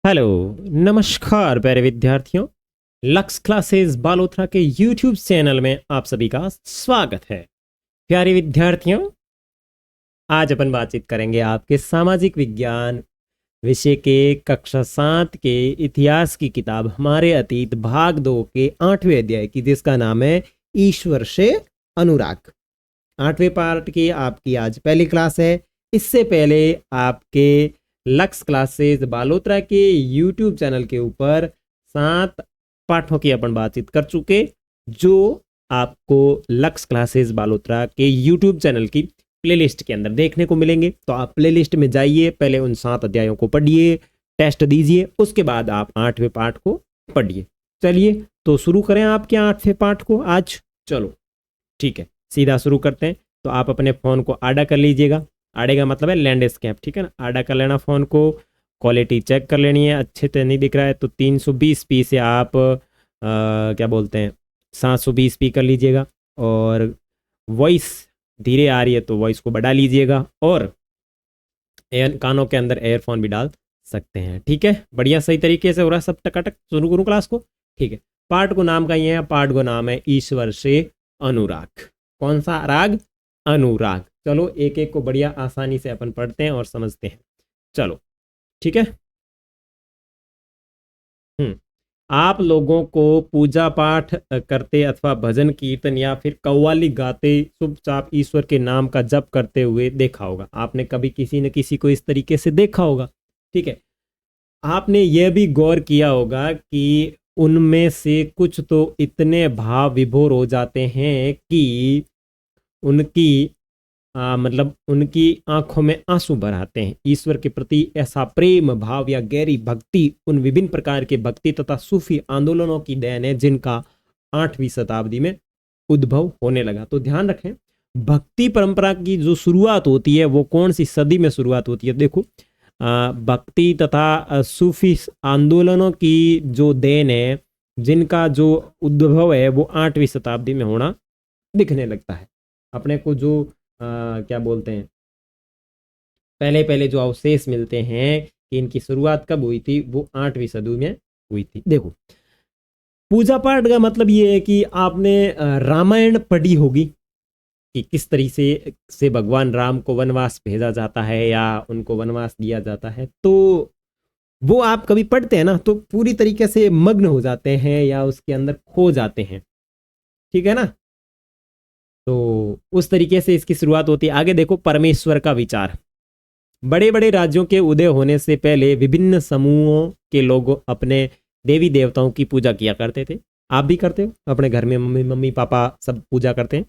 Hello, नमस्कार प्यारे विद्यार्थियों। लक्स क्लासेस बालोत्रा के यूट्यूब चैनल में आप सभी का स्वागत है। प्यारे विद्यार्थियों, आज अपन बातचीत करेंगे आपके सामाजिक विज्ञान विषय के कक्षा 7 के इतिहास की किताब हमारे अतीत भाग 2 के 8वें अध्याय की, जिसका नाम है ईश्वर से अनुराग। 8वें पार्ट की आपकी आज पहली क्लास है। इससे पहले आपके लक्स क्लासेस बालोत्रा के यूट्यूब चैनल के ऊपर 7 पाठों की अपन बातचीत कर चुके, जो आपको लक्स क्लासेस बालोत्रा के यूट्यूब चैनल की प्लेलिस्ट के अंदर देखने को मिलेंगे। तो आप प्लेलिस्ट में जाइए, पहले उन 7 अध्यायों को पढ़िए, टेस्ट दीजिए, उसके बाद आप 8वें पाठ को पढ़िए। चलिए तो शुरू करें आपके 8वें पाठ को आज। चलो ठीक है, सीधा शुरू करते हैं। तो आप अपने फ़ोन को आड़ा कर लीजिएगा। आड़े का मतलब है लैंडस्केप, ठीक है ना। आड़ा कर लेना फ़ोन को, क्वालिटी चेक कर लेनी है, अच्छे से नहीं दिख रहा है तो 320p से आप क्या बोलते हैं 720p कर लीजिएगा। और वॉइस धीरे आ रही है तो वॉइस को बढ़ा लीजिएगा, और कानों के अंदर एयरफोन भी डाल सकते हैं, ठीक है। बढ़िया सही तरीके से हो रहा है सब। टकाटक शुरू करूँ क्लास को, ठीक है। पाठ को नाम का ये है, पाठ को नाम है ईश्वर से अनुराग। कौन सा राग? अनुराग। चलो एक एक को बढ़िया आसानी से अपन पढ़ते हैं और समझते हैं। चलो ठीक है। आप लोगों को पूजा पाठ करते अथवा भजन कीर्तन या फिर कव्वाली गाते चुपचाप ईश्वर के नाम का जप करते हुए देखा होगा। आपने कभी किसी न किसी को इस तरीके से देखा होगा, ठीक है। आपने यह भी गौर किया होगा कि उनमें से कुछ तो इतने भाव विभोर हो जाते हैं कि उनकी मतलब उनकी आंखों में आंसू भर आते हैं। ईश्वर के प्रति ऐसा प्रेम भाव या गहरी भक्ति उन विभिन्न प्रकार के भक्ति तथा सूफी आंदोलनों की देन है, जिनका 8वीं शताब्दी में उद्भव होने लगा। तो ध्यान रखें, भक्ति परंपरा की जो शुरुआत होती है वो कौन सी सदी में शुरुआत होती है? देखो, भक्ति तथा सूफी आंदोलनों की जो देन है, जिनका जो उद्भव है वो 8वीं शताब्दी में होना दिखने लगता है। अपने को जो क्या बोलते हैं, पहले पहले जो अवशेष मिलते हैं कि इनकी शुरुआत कब हुई थी, वो 8वीं सदी में हुई थी। देखो, पूजा पाठ का मतलब ये है कि आपने रामायण पढ़ी होगी कि किस तरीके से भगवान राम को वनवास भेजा जाता है या उनको वनवास दिया जाता है। तो वो आप कभी पढ़ते हैं ना, तो पूरी तरीके से मग्न हो जाते हैं या उसके अंदर खो जाते हैं, ठीक है ना। तो उस तरीके से इसकी शुरुआत होती है। आगे देखो, परमेश्वर का विचार। बड़े बड़े राज्यों के उदय होने से पहले विभिन्न समूहों के लोग अपने देवी देवताओं की पूजा किया करते थे। आप भी करते हो अपने घर में, मम्मी पापा सब पूजा करते हैं।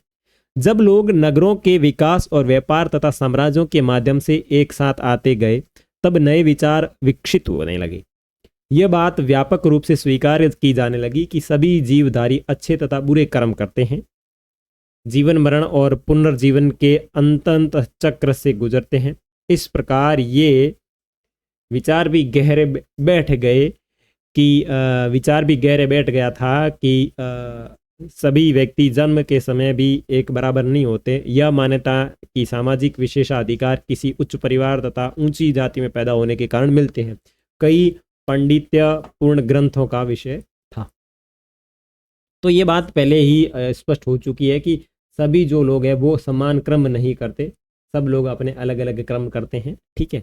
जब लोग नगरों के विकास और व्यापार तथा साम्राज्यों के माध्यम से एक साथ आते गए, तब नए विचार विकसित होने लगे। यह बात व्यापक रूप से स्वीकार की जाने लगी कि सभी जीवधारी अच्छे तथा बुरे कर्म करते हैं, जीवन मरण और पुनर्जीवन के अंत चक्र से गुजरते हैं। इस प्रकार ये विचार भी गहरे बैठ गए कि विचार भी गहरे बैठ गया था कि सभी व्यक्ति जन्म के समय भी एक बराबर नहीं होते। यह मान्यता कि सामाजिक विशेषाधिकार किसी उच्च परिवार तथा ऊंची जाति में पैदा होने के कारण मिलते हैं, कई पांडित्यपूर्ण ग्रंथों का विषय था। तो ये बात पहले ही स्पष्ट हो चुकी है कि सभी जो लोग हैं वो समान क्रम नहीं करते, सब लोग अपने अलग अलग क्रम करते हैं, ठीक है।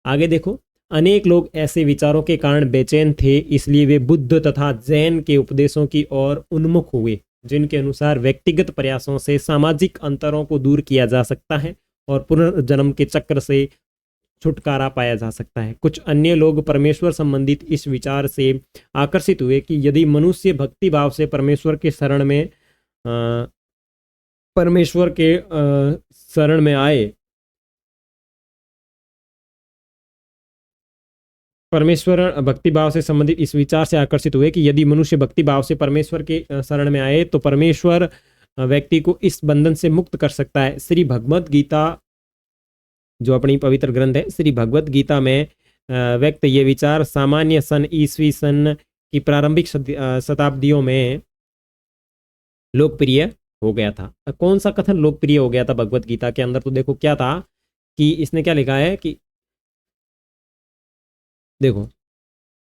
आगे देखो, अनेक लोग ऐसे विचारों के कारण बेचैन थे, इसलिए वे बुद्ध तथा जैन के उपदेशों की ओर उन्मुख हुए, जिनके अनुसार व्यक्तिगत प्रयासों से सामाजिक अंतरों को दूर किया जा सकता है और पुनर्जन्म के चक्र से छुटकारा पाया जा सकता है। कुछ अन्य लोग परमेश्वर संबंधित इस विचार से आकर्षित हुए कि यदि मनुष्य भक्ति भाव से परमेश्वर के शरण में आए, परमेश्वर भक्ति भाव से संबंधित इस विचार से आकर्षित हुए कि यदि मनुष्य भक्ति भाव से परमेश्वर के शरण में आए तो परमेश्वर व्यक्ति को इस बंधन से मुक्त कर सकता है। श्री भगवत गीता, जो अपनी पवित्र ग्रंथ है, श्री भगवत गीता में व्यक्त ये विचार सामान्य सन ईस्वी सन की प्रारंभिक शताब्दियों में लोकप्रिय हो गया था। कौन सा कथन लोकप्रिय हो गया था भगवत गीता के अंदर? तो देखो क्या था कि इसने क्या लिखा है कि देखो,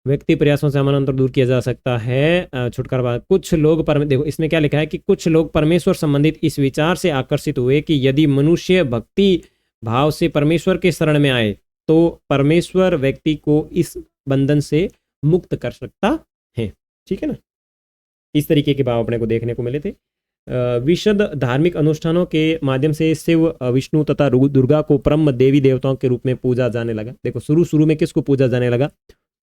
व्यक्ति प्रयासों से अमन दूर किया जा सकता है। छुटकारा कुछ लोग देखो इसमें क्या लिखा है कि कुछ लोग परमेश्वर संबंधित इस विचार से आकर्षित हुए कि यदि मनुष्य भक्ति भाव से परमेश्वर के शरण में आए तो परमेश्वर व्यक्ति को इस बंधन से मुक्त कर सकता है। ठीक है ना, इस तरीके के भाव अपने को देखने को मिले थे। विशद धार्मिक अनुष्ठानों के माध्यम से शिव विष्णु तथा दुर्गा को परम देवी देवताओं के रूप में पूजा जाने लगा। देखो शुरू में किसको पूजा जाने लगा,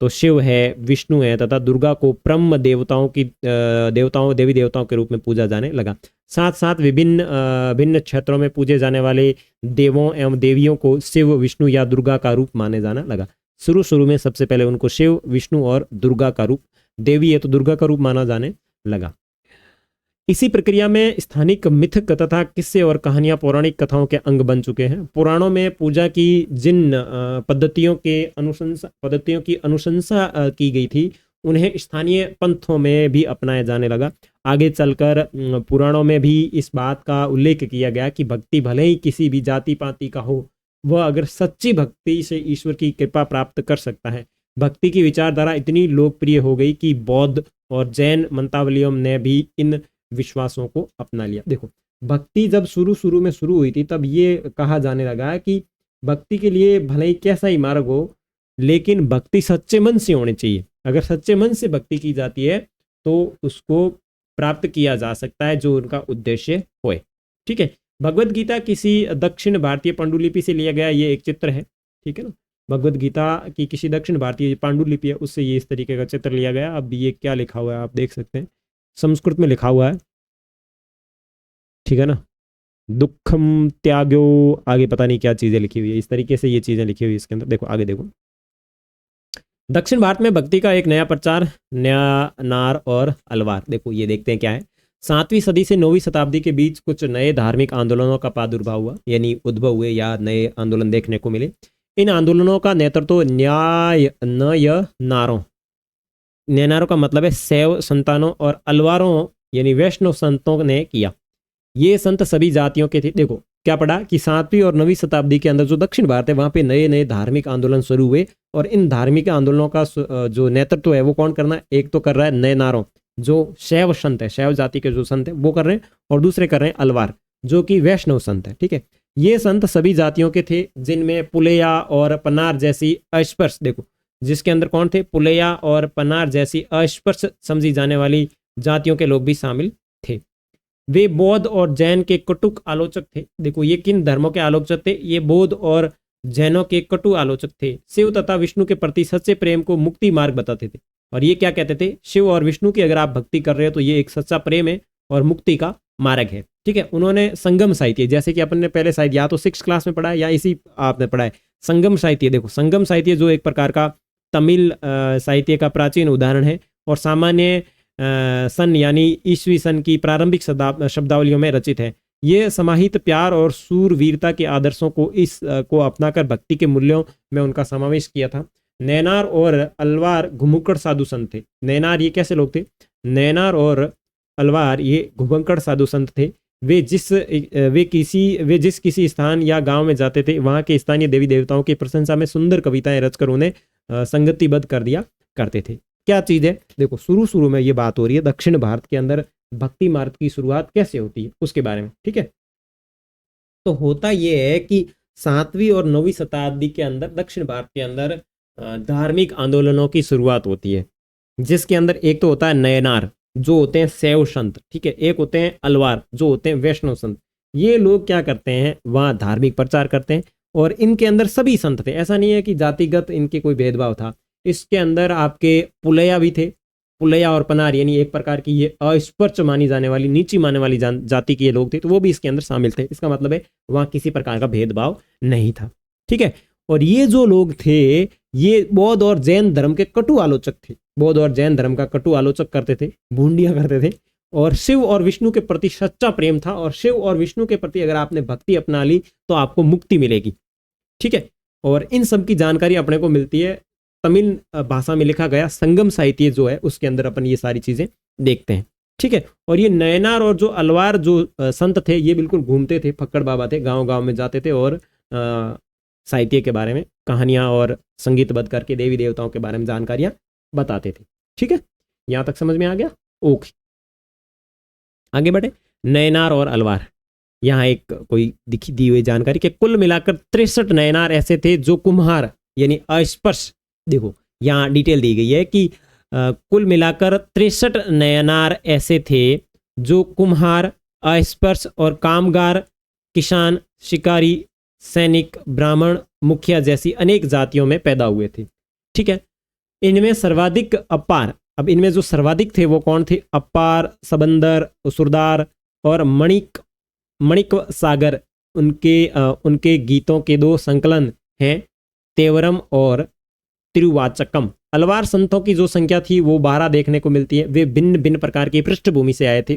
तो शिव है, विष्णु है तथा दुर्गा को ब्रह्म देवताओं की देवी देवताओं के रूप में पूजा जाने लगा। साथ साथ विभिन्न भिन्न क्षेत्रों में पूजे जाने वाले देवों एवं देवियों को शिव विष्णु या दुर्गा का रूप माने जाना लगा। शुरू में सबसे पहले उनको शिव विष्णु और दुर्गा का रूप, देवी है तो दुर्गा का रूप माना जाने लगा। इसी प्रक्रिया में स्थानिक मिथक तथा किस्से और कहानियां पौराणिक कथाओं के अंग बन चुके हैं। पुराणों में पूजा की जिन पद्धतियों की अनुशंसा की गई थी उन्हें स्थानीय पंथों में भी अपनाया जाने लगा। आगे चलकर पुराणों में भी इस बात का उल्लेख किया गया कि भक्ति भले ही किसी भी जाति पाति का हो, वह अगर सच्ची भक्ति से ईश्वर की कृपा प्राप्त कर सकता है। भक्ति की विचारधारा इतनी लोकप्रिय हो गई कि बौद्ध और जैन मंत्रावलियों ने भी इन विश्वासों को अपना लिया। देखो भक्ति जब शुरू में शुरू हुई थी तब ये कहा जाने लगा कि भक्ति के लिए भले ही कैसा ही मार्ग हो, लेकिन भक्ति सच्चे मन से होनी चाहिए। अगर सच्चे मन से भक्ति की जाती है तो उसको प्राप्त किया जा सकता है जो उनका उद्देश्य होए। ठीक है, भगवत गीता किसी दक्षिण भारतीय पांडुलिपि से लिया गया ये एक चित्र है। ठीक है ना, भगवत गीता की किसी दक्षिण भारतीय पांडुलिपि है उससे ये इस तरीके का चित्र लिया गया। अब ये क्या लिखा हुआ है आप देख सकते हैं, संस्कृत में लिखा हुआ है। ठीक है ना, दुखम त्यागो, आगे पता नहीं क्या चीजें लिखी हुई है, इस तरीके से ये चीजें लिखी हुई है इसके अंदर। देखो आगे देखो, दक्षिण भारत में भक्ति का एक नया प्रचार, नया नार और अलवार। देखो ये देखते हैं क्या है। 7वीं सदी से 9वीं शताब्दी के बीच कुछ नए धार्मिक आंदोलनों का प्रादुर्भाव हुआ, यानी उद्भव हुए या नए आंदोलन देखने को मिले। इन आंदोलनों का नेतृत्व न्याय नारों, नैनारों का मतलब है शैव संतानों, और अलवारों यानी वैष्णव संतों ने किया। ये संत सभी जातियों के थे। देखो क्या पढ़ा कि 7वीं और 9वीं शताब्दी के अंदर जो दक्षिण भारत है वहां पे नए नए धार्मिक आंदोलन शुरू हुए, और इन धार्मिक आंदोलनों का जो नेतृत्व है वो कौन करना है, एक तो कर रहा है नैनारों जो शैव संत है, शैव जाति के जो संत है वो कर रहे हैं, और दूसरे कर रहे हैं अलवार जो कि वैष्णव संत है। ठीक है, ये संत सभी जातियों के थे जिनमें पुलेया और पनार जैसी अस्पृश्य, देखो जिसके अंदर कौन थे, पुलेया और पनार जैसी अस्पृश्य समझी जाने वाली जातियों के लोग भी शामिल थे। वे बौद्ध और जैन के कटुक आलोचक थे। देखो ये किन धर्मों के आलोचक थे, ये बौद्ध और जैनों के कटु आलोचक थे। शिव तथा विष्णु के प्रति सच्चे प्रेम को मुक्ति मार्ग बताते थे, और ये क्या कहते थे, शिव और विष्णु की अगर आप भक्ति कर रहे हो तो ये एक सच्चा प्रेम है और मुक्ति का मार्ग है। ठीक है, उन्होंने संगम साहित्य, जैसे कि अपन ने पहले शायद या तो 6th क्लास में पढ़ा है या इसी आपने पढ़ा है, संगम साहित्य। देखो संगम साहित्य जो एक प्रकार का तमिल साहित्य का प्राचीन उदाहरण है, और सामान्य सन यानी ईस्वी सन की प्रारंभिक शब्दावलियों में रचित है। ये समाहित प्यार और सूरवीरता के आदर्शों को को अपनाकर भक्ति के मूल्यों में उनका समावेश किया था। नैनार और अलवार घुमुक्कड़ साधु संत थे। नैनार ये कैसे लोग थे, नैनार और अलवार ये घुमक्कड़ साधु संत थे। वे जिस किसी स्थान या गांव में जाते थे वहां के स्थानीय देवी देवताओं की प्रशंसा में सुंदर कविताएं रचकर उन्हें संगतिबद्ध कर दिया करते थे। क्या चीज है, देखो शुरू में ये बात हो रही है दक्षिण भारत के अंदर भक्ति मार्ग की शुरुआत कैसे होती है उसके बारे में। ठीक है, तो होता ये है कि 7वीं और 9वीं शताब्दी के अंदर दक्षिण भारत के अंदर धार्मिक आंदोलनों की शुरुआत होती है, जिसके अंदर एक तो होता है नयनार जो होते हैं शैव संत। ठीक है, एक होते हैं अलवार जो होते हैं वैष्णव संत। ये लोग क्या करते हैं, वहाँ धार्मिक प्रचार करते हैं, और इनके अंदर सभी संत थे। ऐसा नहीं है कि जातिगत इनके कोई भेदभाव था। इसके अंदर आपके पुलैया भी थे, पुलैया और पनार यानी एक प्रकार की ये अस्पृश्य मानी जाने वाली, नीची माने वाली जाति के ये लोग थे, तो वो भी इसके अंदर शामिल थे। इसका मतलब है वहाँ किसी प्रकार का भेदभाव नहीं था। ठीक है, और ये जो लोग थे ये बौद्ध और जैन धर्म के कटु आलोचक थे। बौद्ध और जैन धर्म का कटु आलोचक करते थे, भूंडियां करते थे, और शिव और विष्णु के प्रति सच्चा प्रेम था, और शिव और विष्णु के प्रति अगर आपने भक्ति अपना ली तो आपको मुक्ति मिलेगी। ठीक है, और इन सब की जानकारी अपने को मिलती है तमिल भाषा में लिखा गया संगम साहित्य जो है उसके अंदर अपन ये सारी चीजें देखते हैं। ठीक है, और ये नयनार और जो अलवार जो संत थे ये बिल्कुल घूमते थे, फक्कड़ बाबा थे, गांव गांव में जाते थे और साहित्य के बारे में कहानियां और संगीतबद्ध करके देवी देवताओं के बारे में जानकारियां बताते थे। ठीक है, यहां तक समझ में आ गया? ओके, आगे बढ़े। नयनार और अलवार, यहाँ एक कोई दिखी दी हुई जानकारी कि कुल मिलाकर 63 नयनार ऐसे थे जो कुम्हार यानी अस्पर्श, देखो यहाँ डिटेल दी गई है कि कुल मिलाकर 63 नयनार ऐसे थे जो कुम्हार, अस्पर्श और कामगार, किसान, शिकारी, सैनिक, ब्राह्मण, मुखिया जैसी अनेक जातियों में पैदा हुए थे। ठीक है, इनमें सर्वाधिक अपार, अब इनमें जो सर्वाधिक थे वो कौन थे? अपार, सबंदर, उसुरदार और मणिक सागर। उनके गीतों के 2 संकलन हैं, तेवरम और तिरुवाचकम। अलवार संतों की जो संख्या थी वो 12 देखने को मिलती है। वे भिन्न भिन्न प्रकार की पृष्ठभूमि से आए थे।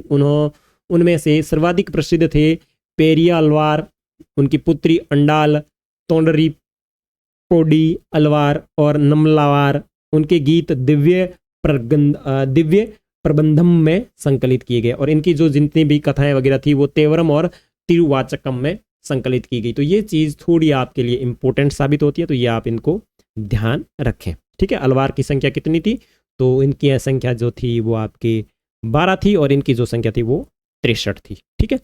उनमें से सर्वाधिक प्रसिद्ध थे पेरिया अलवार, उनकी पुत्री अंडाल, तोंडरी पोडी अलवार और नमलावार। उनके गीत दिव्य प्रबंधम में संकलित किए गए और इनकी जो जितनी भी कथाएं वगैरह थी वो तेवरम और तिरुवाचकम में संकलित की गई। तो ये चीज थोड़ी आपके लिए इंपॉर्टेंट साबित होती है, तो ये आप इनको ध्यान रखें। ठीक है, अलवार की संख्या कितनी थी? तो इनकी संख्या जो थी वो आपकी 12 थी और इनकी जो संख्या थी वो 63 थी। ठीक है,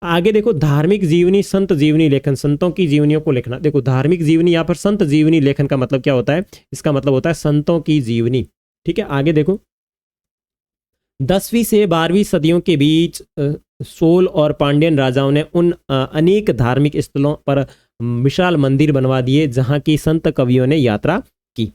आगे देखो, धार्मिक जीवनी, संत जीवनी लेखन, संतों की जीवनियों को लिखना। देखो धार्मिक जीवनी, यहाँ पर संत जीवनी लेखन का मतलब क्या होता है? इसका मतलब होता है संतों की जीवनी। ठीक है, आगे देखो, 10वीं से 12वीं सदियों के बीच सोल और पांड्यन राजाओं ने उन अनेक धार्मिक स्थलों पर विशाल मंदिर बनवा दिए जहां की संत कवियों ने यात्रा की।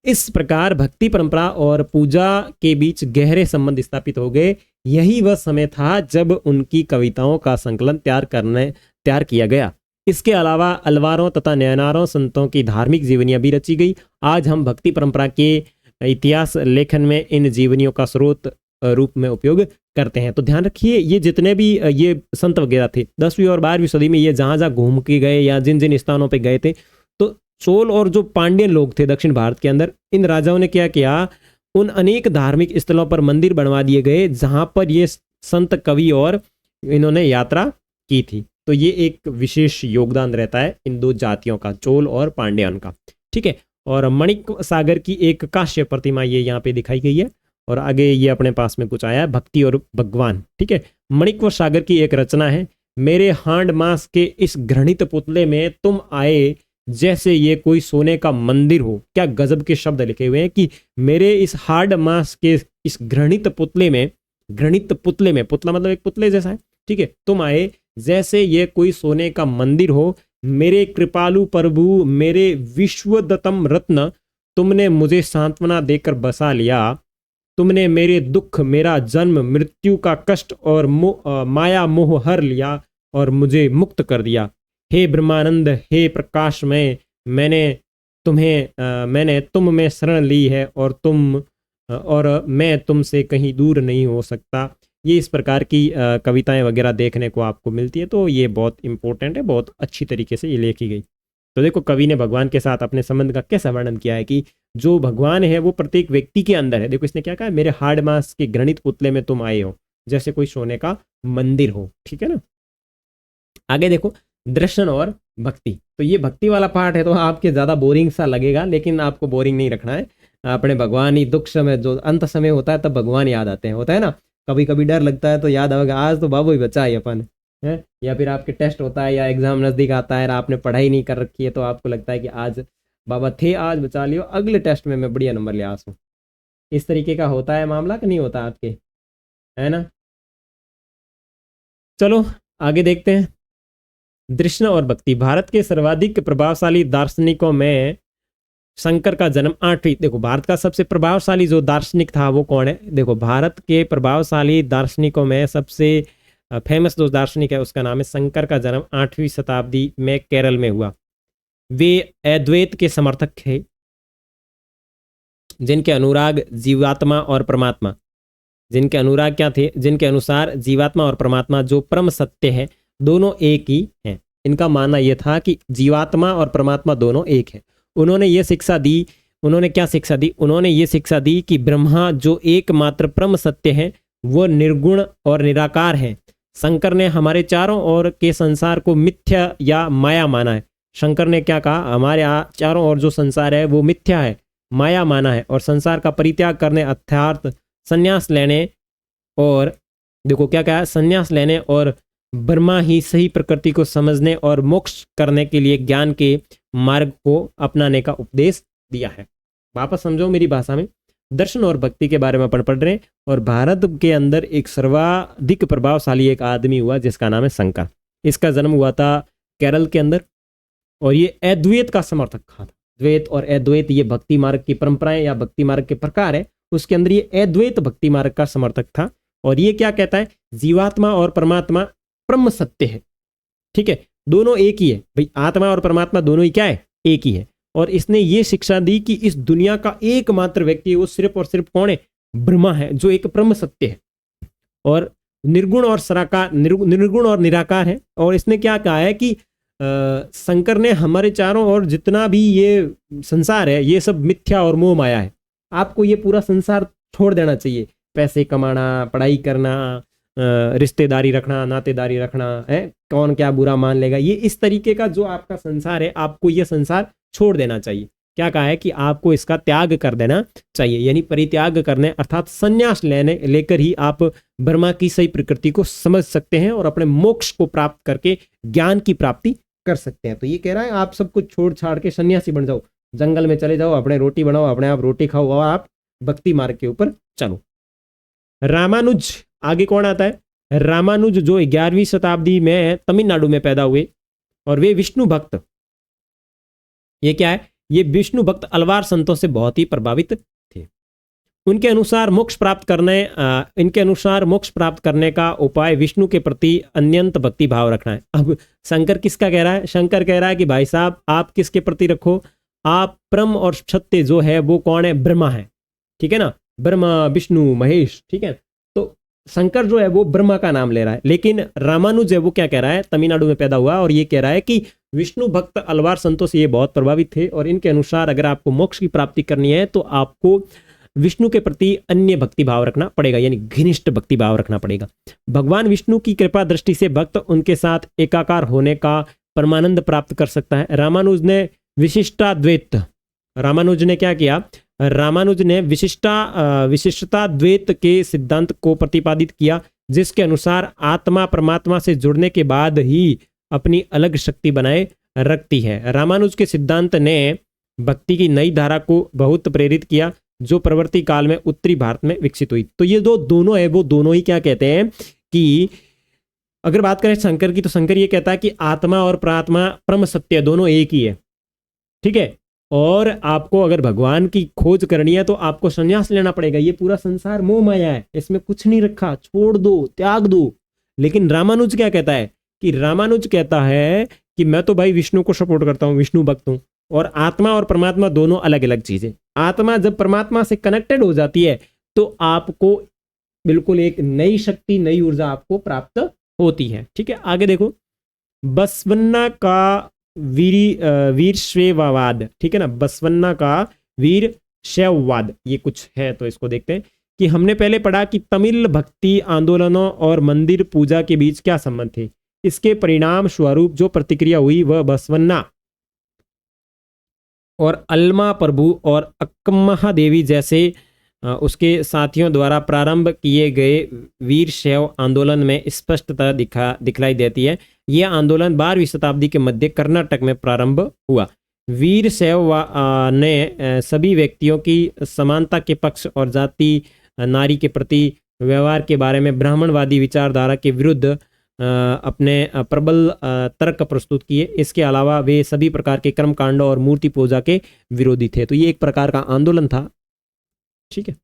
इस प्रकार भक्ति परंपरा और पूजा के बीच गहरे संबंध स्थापित हो गए। यही वह समय था जब उनकी कविताओं का संकलन तैयार किया गया। इसके अलावा अलवारों तथा नयनारों संतों की धार्मिक जीवनियां भी रची गई। आज हम भक्ति परंपरा के इतिहास लेखन में इन जीवनियों का स्रोत रूप में उपयोग करते हैं। तो ध्यान रखिए, ये जितने भी ये संत वगैरह थे 10वीं और 12वीं सदी में, ये जहां जहां घूम के गए या जिन जिन स्थानों पे गए थे, तो चोल और जो पांड्यन लोग थे दक्षिण भारत के अंदर, इन राजाओं ने क्या किया? उन अनेक धार्मिक स्थलों पर मंदिर बनवा दिए गए जहां पर ये संत कवि और इन्होंने यात्रा की थी। तो ये एक विशेष योगदान रहता है इन 2 जातियों का, चोल और पांड्यन का। ठीक है, और मणिक सागर की एक कांस्य प्रतिमा ये यहाँ पे दिखाई गई है। और आगे ये अपने पास में कुछ आया है, भक्ति और भगवान। ठीक है, मणिक सागर की एक रचना है, मेरे हांड मास के इस घृणित पुतले में तुम आए जैसे ये कोई सोने का मंदिर हो। क्या गजब के शब्द लिखे हुए हैं कि मेरे इस हार्ड मास के इस घृणित पुतले में, पुतला मतलब एक पुतले जैसा है। ठीक है, तुम आए जैसे ये कोई सोने का मंदिर हो। मेरे कृपालु प्रभु, मेरे विश्वदतम रत्न, तुमने मुझे सांत्वना देकर बसा लिया। तुमने मेरे दुख, मेरा जन्म, मृत्यु का कष्ट और माया मोह हर लिया और मुझे मुक्त कर दिया। हे ब्रह्मानंद, हे प्रकाश में, मैंने तुम में शरण ली है और मैं तुमसे कहीं दूर नहीं हो सकता। ये इस प्रकार की कविताएं वगैरह देखने को आपको मिलती है। तो ये बहुत इंपॉर्टेंट है, बहुत अच्छी तरीके से ये लिखी गई। तो देखो, कवि ने भगवान के साथ अपने संबंध का कैसा वर्णन किया है कि जो भगवान है वो प्रत्येक व्यक्ति के अंदर है। देखो इसने क्या कहा, मेरे हार्ड मास के घृणित पुतले में तुम आए हो जैसे कोई सोने का मंदिर हो। ठीक है ना, आगे देखो, दर्शन और भक्ति। तो ये भक्ति वाला पार्ट है तो आपके ज्यादा बोरिंग सा लगेगा, लेकिन आपको बोरिंग नहीं रखना है। अपने भगवान ही दुख समय, जो अंत समय होता है तब भगवान याद आते हैं। होता है ना, कभी कभी डर लगता है तो याद आएगा आज तो बाबू ही बचा है अपन है, या फिर आपके टेस्ट होता है या एग्जाम नजदीक आता है, आपने पढ़ाई नहीं कर रखी है तो आपको लगता है कि आज बाबा थे, आज बचा लियो, अगले टेस्ट में मैं बढ़िया नंबर ले आसूं। इस तरीके का होता है मामला कि नहीं होता आपके, है ना। चलो आगे देखते हैं, दृष्ण और भक्ति। भारत के सर्वाधिक प्रभावशाली दार्शनिकों में शंकर का जन्म 8वीं, देखो भारत का सबसे प्रभावशाली जो दार्शनिक था वो कौन है? देखो भारत के प्रभावशाली दार्शनिकों में सबसे फेमस जो दार्शनिक है उसका नाम है शंकर का जन्म 8वीं शताब्दी में केरल में हुआ। वे अद्वैत के समर्थक थे जिनके अनुराग जीवात्मा और परमात्मा, जिनके अनुराग क्या थे? जिनके अनुसार जीवात्मा और परमात्मा जो परम सत्य है दोनों एक ही हैं। इनका मानना यह था कि जीवात्मा और परमात्मा दोनों एक है। उन्होंने ये शिक्षा दी, उन्होंने क्या शिक्षा दी? उन्होंने ये शिक्षा दी कि ब्रह्मा जो एकमात्र परम सत्य है वो निर्गुण और निराकार है। शंकर ने हमारे चारों ओर के संसार को मिथ्या या माया माना है। शंकर ने क्या कहा? हमारे चारों ओर जो संसार है वो मिथ्या है, माया माना है और संसार का परित्याग करने अर्थात संन्यास लेने, और देखो क्या क्या है, संन्यास लेने और ब्रह्मा ही सही प्रकृति को समझने और मोक्ष करने के लिए ज्ञान के मार्ग को अपनाने का उपदेश दिया है। वापस समझो मेरी भाषा में, दर्शन और भक्ति के बारे में अपन पढ़ रहे हैं, और भारत के अंदर एक सर्वाधिक प्रभावशाली एक आदमी हुआ जिसका नाम है शंकर। इसका जन्म हुआ था केरल के अंदर, और ये अद्वैत का समर्थक था। द्वैत और अद्वैत ये भक्ति मार्ग की परंपराएं या भक्ति मार्ग के प्रकार है, उसके अंदर ये अद्वैत भक्ति मार्ग का समर्थक था। और ये क्या कहता है, जीवात्मा और परमात्मा ब्रह्म सत्य है, ठीक है, दोनों एक ही है भाई, आत्मा और परमात्मा दोनों ही क्या है, एक ही है। और इसने ये शिक्षा दी कि इस दुनिया का एकमात्र व्यक्ति है वो सिर्फ और सिर्फ कौन है, ब्रह्मा है, जो एक ब्रह्म सत्य है और निर्गुण और सराकार, निर्गुण और निराकार है। और इसने क्या कहा है कि शंकर ने हमारे चारों ओर जितना भी ये संसार है ये सब मिथ्या और मोह माया है, आपको ये पूरा संसार छोड़ देना चाहिए। पैसे कमाना, पढ़ाई करना, रिश्तेदारी रखना, नातेदारी रखना है, कौन क्या बुरा मान लेगा, ये इस तरीके का जो आपका संसार है, आपको ये संसार छोड़ देना चाहिए। क्या कहा है कि आपको इसका त्याग कर देना चाहिए, यानी परित्याग करने अर्थात संन्यास लेकर ही आप ब्रह्मा की सही प्रकृति को समझ सकते हैं और अपने मोक्ष को प्राप्त करके ज्ञान की प्राप्ति कर सकते हैं। तो ये कह रहा है आप सब कुछ छोड़ छाड़ के सन्यासी बन जाओ, जंगल में चले जाओ, अपने रोटी बनाओ, अपने आप रोटी खाओ और आप भक्ति मार्ग के ऊपर चलो। रामानुज, आगे कौन आता है, रामानुज जो 11वीं शताब्दी में तमिलनाडु में पैदा हुए और वे विष्णु भक्त, ये क्या है, ये विष्णु भक्त अलवार संतों से बहुत ही प्रभावित थे। इनके अनुसार मोक्ष प्राप्त करने का उपाय विष्णु के प्रति अत्यंत भक्ति भाव रखना है। अब शंकर किसका कह रहा है, शंकर कह रहा है कि भाई साहब आप किसके प्रति रखो, आप परम और सत्य जो है वो कौन है, ब्रह्मा है, ठीक है ना, ब्रह्मा विष्णु महेश, ठीक है। तो शंकर जो है वो ब्रह्मा का नाम ले रहा है, लेकिन रामानुज है वो क्या कह रहा है, तमिलनाडु में पैदा हुआ और ये कह रहा है कि विष्णु भक्त अलवार संतों से ये बहुत प्रभावित थे और इनके अनुसार अगर आपको मोक्ष की प्राप्ति करनी है तो आपको विष्णु के प्रति अन्य भक्ति भाव रखना पड़ेगा, यानी घनिष्ठ भक्ति भाव रखना पड़ेगा। भगवान विष्णु की कृपा दृष्टि से भक्त उनके साथ एकाकार होने का परमानंद प्राप्त कर सकता है। रामानुज ने क्या किया, रामानुज ने विशिष्टाद्वैत के सिद्धांत को प्रतिपादित किया, जिसके अनुसार आत्मा परमात्मा से जुड़ने के बाद ही अपनी अलग शक्ति बनाए रखती है। रामानुज के सिद्धांत ने भक्ति की नई धारा को बहुत प्रेरित किया जो परवर्ती काल में उत्तरी भारत में विकसित हुई। तो ये दोनों है वो दोनों ही क्या कहते हैं कि अगर बात करें शंकर की, तो शंकर ये कहता है कि आत्मा और प्रात्मा परम सत्य दोनों एक ही है, ठीक है, और आपको अगर भगवान की खोज करनी है तो आपको संन्यास लेना पड़ेगा, ये पूरा संसार मोह माया है, इसमें कुछ नहीं रखा, छोड़ दो, त्याग दो। लेकिन रामानुज क्या कहता है कि रामानुज कहता है कि मैं तो भाई विष्णु को सपोर्ट करता हूं, विष्णु भक्त हूं, और आत्मा और परमात्मा दोनों अलग अलग चीजें। आत्मा जब परमात्मा से कनेक्टेड हो जाती है तो आपको बिल्कुल एक नई शक्ति, नई ऊर्जा आपको प्राप्त होती है, ठीक है। आगे देखो, बसवन्ना का वीर शैववाद, ठीक है ना, बसवन्ना का वीर शैववाद, ये कुछ है तो इसको देखते हैं कि हमने पहले पढ़ा कि तमिल भक्ति आंदोलनों और मंदिर पूजा के बीच क्या संबंध थे। इसके परिणाम स्वरूप जो प्रतिक्रिया हुई वह बसवन्ना और अल्मा प्रभु और अक्कम्मा देवी जैसे उसके साथियों द्वारा प्रारंभ किए गए वीर शैव आंदोलन में स्पष्टता दिखलाई देती है। यह आंदोलन 12वीं शताब्दी के मध्य कर्नाटक में प्रारंभ हुआ। वीर शैव ने सभी व्यक्तियों की समानता के पक्ष और जाति नारी के प्रति व्यवहार के बारे में ब्राह्मणवादी विचारधारा के विरुद्ध अपने प्रबल तर्क प्रस्तुत किए। इसके अलावा वे सभी प्रकार के कर्म कांडों और मूर्ति पूजा के विरोधी थे। तो ये एक प्रकार का आंदोलन था, ठीक है।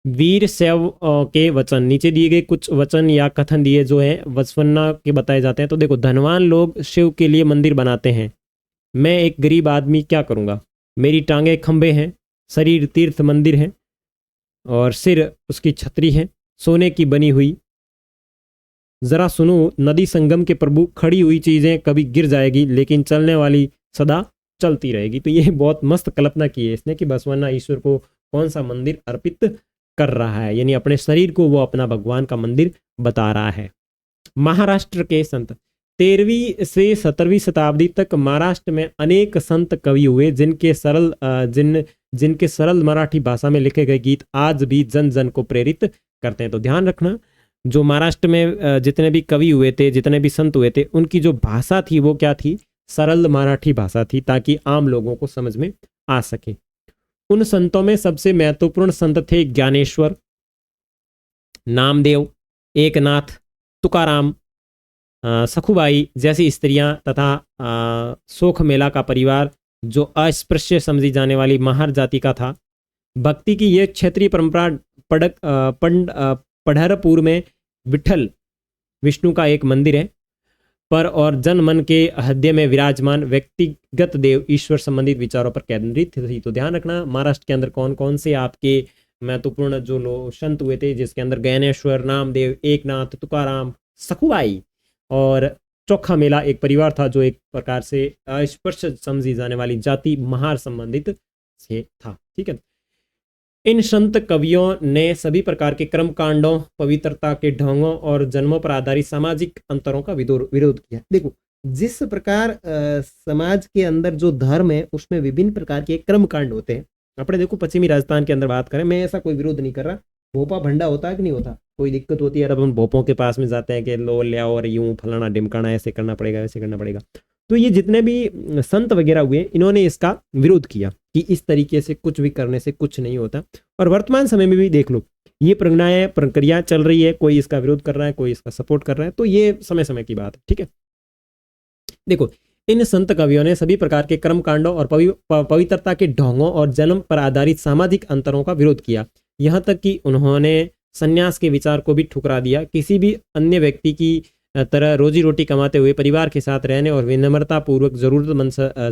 वीर शैव के वचन, नीचे दिए गए कुछ वचन या कथन दिए जो है बसवन्ना के बताए जाते हैं। तो देखो, धनवान लोग शिव के लिए मंदिर बनाते हैं, मैं एक गरीब आदमी क्या करूँगा, मेरी टांगे खंबे हैं, शरीर तीर्थ मंदिर है और सिर उसकी छतरी है सोने की बनी हुई। जरा सुनो, नदी संगम के प्रभु, खड़ी हुई चीजें कभी गिर जाएगी लेकिन चलने वाली सदा चलती रहेगी। तो ये बहुत मस्त कल्पना की है इसने कि बसवन्ना ईश्वर को कौन सा मंदिर अर्पित कर रहा है, यानी अपने शरीर को वो अपना भगवान का मंदिर बता रहा है। महाराष्ट्र के संत 13वीं से 17वीं शताब्दी तक महाराष्ट्र में अनेक संत कवि हुए जिनके सरल मराठी भाषा में लिखे गए गीत आज भी जन जन को प्रेरित करते हैं। तो ध्यान रखना, जो महाराष्ट्र में जितने भी कवि हुए थे, जितने भी संत हुए थे, उनकी जो भाषा थी वो क्या थी? सरल मराठी भाषा थी, ताकि आम लोगों को समझ में आ सके। उन संतों में सबसे महत्वपूर्ण संत थे ज्ञानेश्वर, नामदेव, एकनाथ, तुकाराम, सखुबाई जैसी स्त्रियां तथा सोख मेला का परिवार, जो अस्पृश्य समझी जाने वाली महार जाति का था। भक्ति की यह क्षेत्रीय परंपरा पढ़रपुर में विठल विष्णु का एक मंदिर है पर और जन मन के हृदय में विराजमान व्यक्तिगत देव ईश्वर संबंधित विचारों पर केंद्रित थी। तो ध्यान रखना, महाराष्ट्र के अंदर कौन कौन से आपके महत्वपूर्ण जो लोग संत हुए थे, जिसके अंदर ज्ञानेश्वर, नामदेव, एकनाथ, तुकाराम, सखुबाई और चोखा मेला एक परिवार था, जो एक प्रकार से अस्पृश्य समझी जाने वाली जाति महार संबंधित से था। ठीक है, इन संत कवियों ने सभी प्रकार के कर्म कांडों, पवित्रता के ढंगों और जन्मों पर आधारित सामाजिक अंतरों का विरोध किया। देखो, जिस प्रकार समाज के अंदर जो धर्म है उसमें विभिन्न प्रकार के कर्म कांड होते हैं। अपने देखो पश्चिमी राजस्थान के अंदर बात करें, मैं ऐसा कोई विरोध नहीं कर रहा, भोपा भंडा होता है कि नहीं होता, कोई दिक्कत होती है अब हम भोपों के पास में जाते हैं कि लो ले आओ और यूं फलाना ढिमकाना, ऐसे करना पड़ेगा, ऐसे करना पड़ेगा। तो ये जितने भी संत वगैरह हुए, इन्होंने इसका विरोध किया कि इस तरीके से कुछ भी करने से कुछ नहीं होता। और वर्तमान समय में भी देख लो, ये प्रक्रिया चल रही है, कोई इसका विरोध कर रहा है, कोई इसका सपोर्ट कर रहा है, तो ये समय समय की बात है। ठीक है, देखो, इन संत कवियों ने सभी प्रकार के कर्म कांडों और पवित्रता के ढोंगों और जन्म पर आधारित सामाजिक अंतरों का विरोध किया। यहाँ तक कि उन्होंने संन्यास के विचार को भी ठुकरा दिया। किसी भी अन्य व्यक्ति की तरह रोजी रोटी कमाते हुए परिवार के साथ रहने और विनम्रता पूर्वक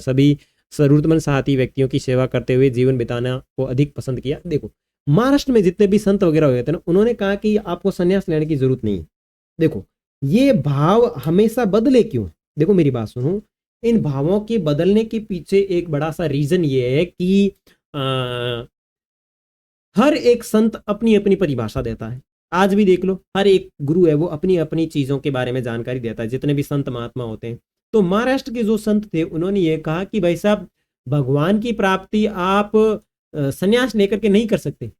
सभी जरूरतमंद साथी व्यक्तियों की सेवा करते हुए जीवन बिताना को अधिक पसंद किया। देखो, महाराष्ट्र में जितने भी संत वगैरह हुए थे ना, उन्होंने कहा कि आपको संन्यास लेने की जरूरत नहीं है। देखो, ये भाव हमेशा बदले क्यों? देखो मेरी बात सुनो, इन भावों के बदलने के पीछे एक बड़ा सा रीजन ये है कि हर एक संत अपनी अपनी परिभाषा देता है। आज भी देख लो, हर एक गुरु है वो अपनी अपनी चीजों के बारे में जानकारी देता है, जितने भी संत महात्मा होते हैं। तो महाराष्ट्र के जो संत थे, उन्होंने ये कहा कि भाई साहब, भगवान की प्राप्ति आप संन्यास लेकर के नहीं कर सकते।